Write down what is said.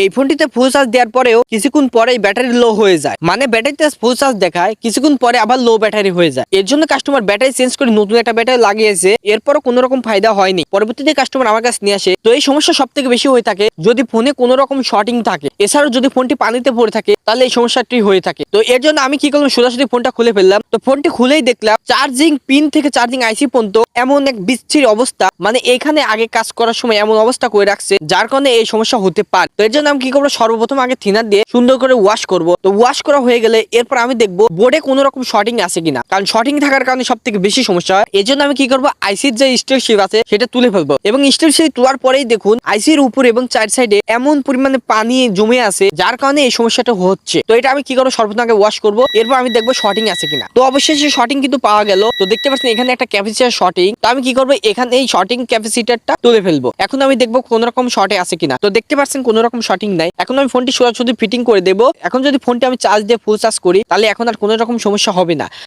এই ফোনটিতে full charge দেওয়ার পরেও কিছুক্ষণ পরেই ব্যাটারি লো হয়ে যায়, মানে ব্যাটারিতে ফুল চার্জ দেখায় কিছুক্ষণ পরে আবার লো ব্যাটারি হয়ে যায়। এর জন্য কাস্টমার ব্যাটারি চেঞ্জ করে নতুন একটা ব্যাটারি লাগিয়েছে, এরপরও কোনো রকম ফায়দা হয়নি। পরবর্তীতে কাস্টমার আমার কাছে নিয়ে আসে। তো এই সমস্যা সব থেকে বেশি হয়ে থাকে যদি ফোনে কোনো রকম শর্টিং থাকে, এছাড়াও যদি ফোনটি পানিতে পড়ে থাকে তাহলে এই সমস্যাটি হয়ে থাকে। তো এর জন্য আমি কি করলাম, সোজাসুজি ফোনটা খুলে ফেললাম। তো ফোনটি খুলেই দেখলাম চার্জিং পিন থেকে চার্জিং আইসি পর্যন্ত এমন এক বিচ্ছিরি অবস্থা, মানে এখানে আগে কাজ করার সময় এমন অবস্থা করে রাখছে যার কারণে এই সমস্যা হতে পারে। তো এর জন্য আমি কি করবো, সর্বপ্রথম আগে থিনার দিয়ে সুন্দর করে ওয়াশ করব। তো ওয়াশ করা হয়ে গেলে এরপর আমি দেখবো বোর্ডে কোনো রকম শর্টিং আছে কিনা, কারণ শর্টিং থাকার কারণে সব থেকে বেশি সমস্যা হয়। এর জন্য আমি কি করবো, আইসির যে স্টিল শিপ আছে সেটা তুলে ফেলবো, এবং স্টিল শিপ তোলার পরেই দেখুন আইসির উপর এবং চার সাইডে এমন পরিমাণে পানি জমে আছে যার কারণে এই সমস্যাটা হচ্ছে। তো এটা আমি কি করবো, সর্বপ্রথম আগে ওয়াশ করবো, এরপর আমি দেখবো শর্টিং আছে কিনা। তো অবশ্যই শর্টিং কিন্তু পাওয়া গেল। তো দেখতে পাচ্ছেন এখানে একটা ক্যাপাসিটার শর্টিং। তো আমি কি করবো, এখানে এই শর্টিং ক্যাপাসিটারটা তুলে ফেলবো। এখন আমি দেখবো কোন রকম শর্টে আছে কিনা। তো দেখতে পাচ্ছেন কোন রকম শর্টিং নাই। এখন আমি ফোনটি সোজাসুজি ফিটিং করে দেবো। এখন যদি ফোনটি আমি চার্জ দিয়ে ফুল চার্জ করি তাহলে এখন আর কোনো রকম সমস্যা হবে না।